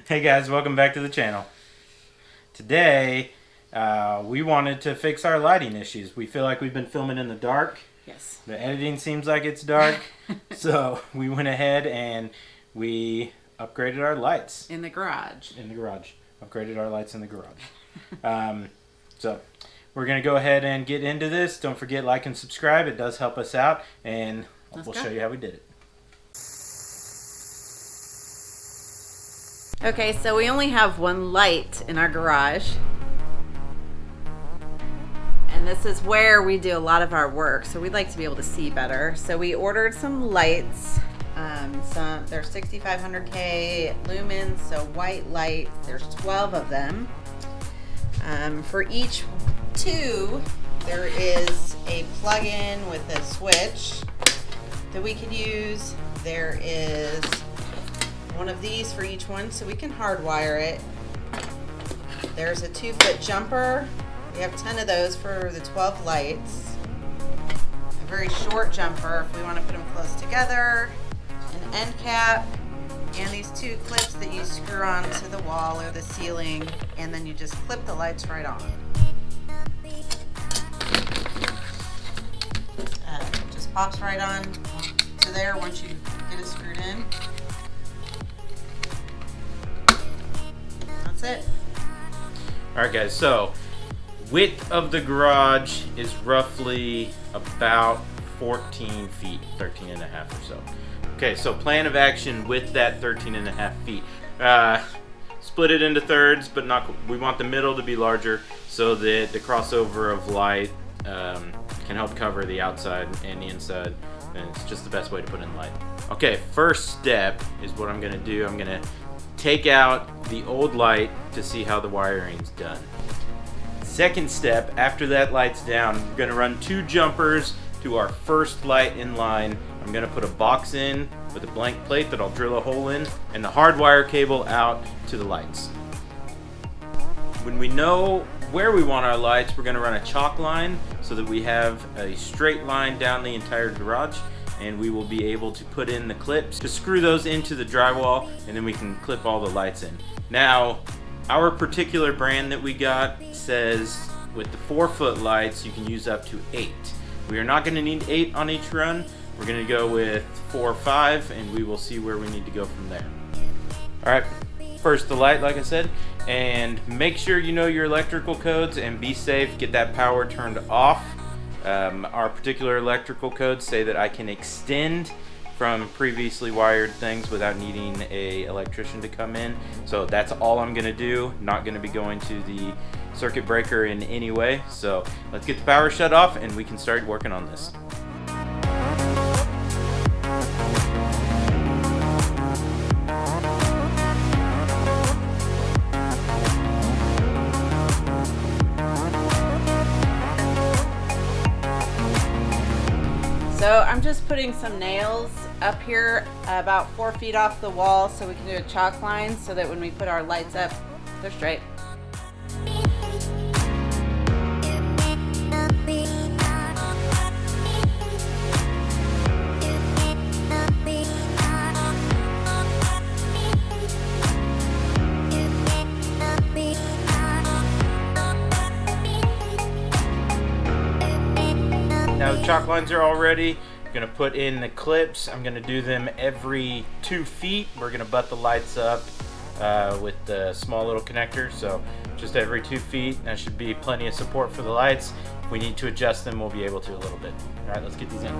Hey guys, welcome back to the channel. Today, we wanted to fix our lighting issues. We feel like we've been filming in the dark. Yes. The editing seems like it's dark. So we went ahead and we upgraded our lights. In the garage. Upgraded our lights in the garage. So we're going to go ahead and get into this. Don't forget, like and subscribe. It does help us out. And we'll show you how we did it. Okay, so we only have one light in our garage. And this is where we do a lot of our work, so we'd like to be able to see better. So we ordered some lights. They're 6500K lumens, so white lights. There's 12 of them. For each two, there is a plug-in with a switch that we could use. There is one of these for each one, so we can hardwire it. There's a 2-foot jumper. We have 10 of those for the 12 lights. A very short jumper if we want to put them close together. An end cap, and these two clips that you screw onto the wall or the ceiling, and then you just clip the lights right on. It just pops right on to there once you get it screwed in. That's it. Alright guys, so width of the garage is roughly about 14 feet, 13 and a half or so. Okay, so plan of action with that 13 and a half feet. Split it into thirds, but we want the middle to be larger so that the crossover of light can help cover the outside and the inside, and it's just the best way to put in light. Okay, first step is what I'm gonna do. I'm gonna take out the old light to see how the wiring's done. Second step, after that light's down, we're gonna run 2 jumpers to our first light in line. I'm gonna put a box in with a blank plate that I'll drill a hole in, and the hardwire cable out to the lights. When we know where we want our lights, we're gonna run a chalk line so that we have a straight line down the entire garage, and we will be able to put in the clips to screw those into the drywall, and then we can clip all the lights in. Now, our particular brand that we got says with the 4-foot lights you can use up to 8. We are not going to need 8 on each run. We're going to go with 4 or 5, and we will see where we need to go from there. Alright, first the light, like I said, and make sure you know your electrical codes and be safe. Get that power turned off. Our particular electrical codes say that I can extend from previously wired things without needing a electrician to come in. So that's all I'm gonna do. Not gonna be going to the circuit breaker in any way. So let's get the power shut off and we can start working on this. So I'm just putting some nails up here about 4 feet off the wall so we can do a chalk line so that when we put our lights up, they're straight. Now the chalk lines are all ready. I'm gonna put in the clips. I'm gonna do them every 2 feet. We're gonna butt the lights up with the small little connector. So just every 2 feet. That should be plenty of support for the lights. If we need to adjust them, we'll be able to a little bit. All right, let's get these in.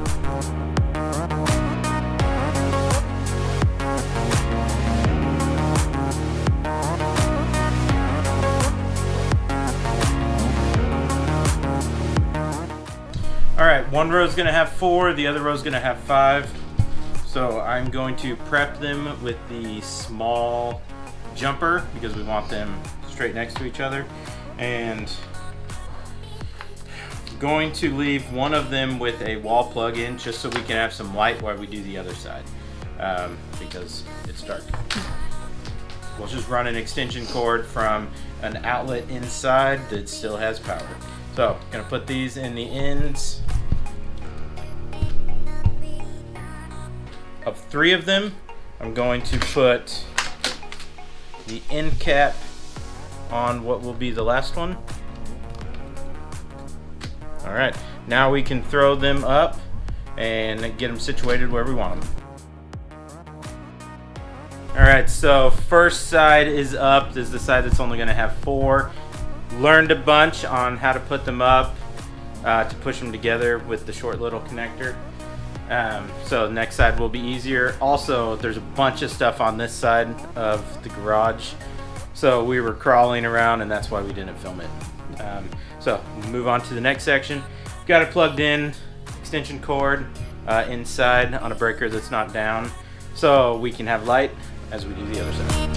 Alright, one row is going to have 4, the other row is going to have 5. So I'm going to prep them with the small jumper because we want them straight next to each other. And I'm going to leave one of them with a wall plug in just so we can have some light while we do the other side because it's dark. We'll just run an extension cord from an outlet inside that still has power. So, I'm gonna put these in the ends of 3 of them. I'm going to put the end cap on what will be the last one. All right, now we can throw them up and get them situated where we want them. All right, so first side is up. This is the side that's only gonna have 4. Learned a bunch on how to put them up, to push them together with the short little connector. So next side will be easier. Also, there's a bunch of stuff on this side of the garage. So we were crawling around and that's why we didn't film it. So move on to the next section. Got it plugged in, extension cord inside on a breaker that's not down. So we can have light as we do the other side.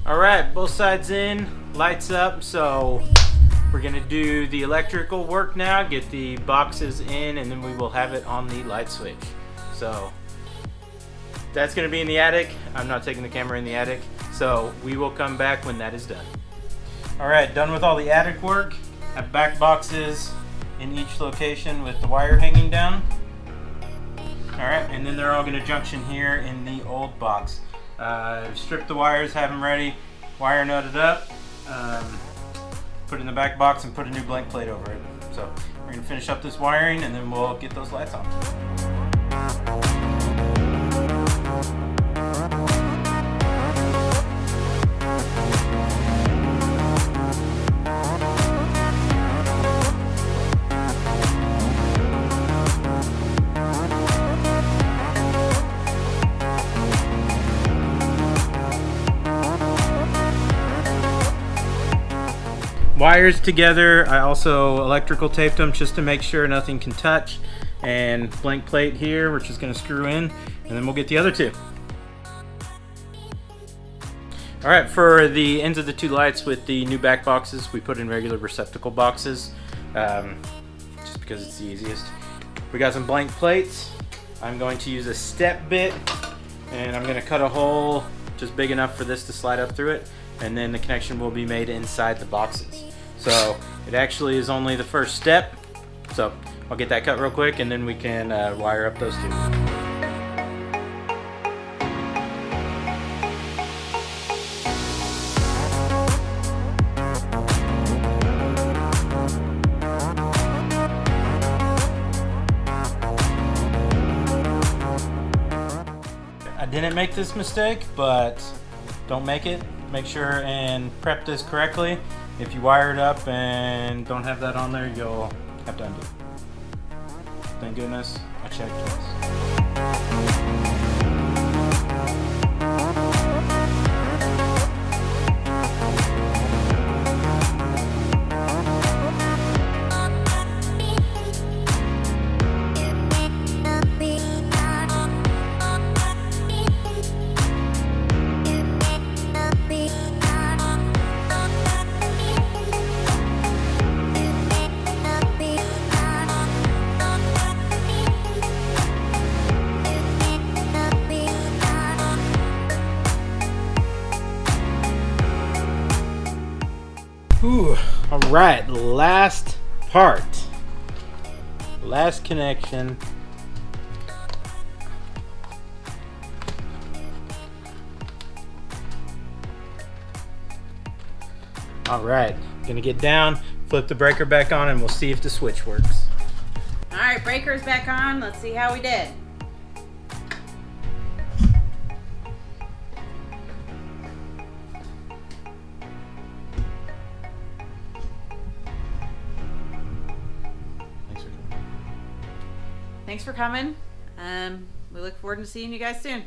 Alright, both sides in, lights up, so we're going to do the electrical work now, get the boxes in, and then we will have it on the light switch. So that's going to be in the attic. I'm not taking the camera in the attic, so we will come back when that is done. Alright, done with all the attic work. Have back boxes in each location with the wire hanging down. Alright, and then they're all going to junction here in the old box. Strip the wires, have them ready, wire nutted up, put it in the back box and put a new blank plate over it. So we're going to finish up this wiring and then we'll get those lights on. Wires together. I also electrical taped them just to make sure nothing can touch, and blank plate here we're just going to screw in, and then we'll get the other two. Alright, for the ends of the two lights with the new back boxes, we put in regular receptacle boxes, just because it's the easiest. We got some blank plates. I'm going to use a step bit, and I'm going to cut a hole just big enough for this to slide up through it, and then the connection will be made inside the boxes. So it actually is only the first step. So I'll get that cut real quick and then we can wire up those two. I didn't make this mistake, but don't make it. Make sure and prep this correctly. If you wire it up and don't have that on there, you'll have to undo it. Thank goodness I checked twice. All right, last part, last connection. All right, gonna get down, flip the breaker back on, and we'll see if the switch works. All right, breaker's back on. Let's see how we did. thanks for coming. We look forward to seeing you guys soon.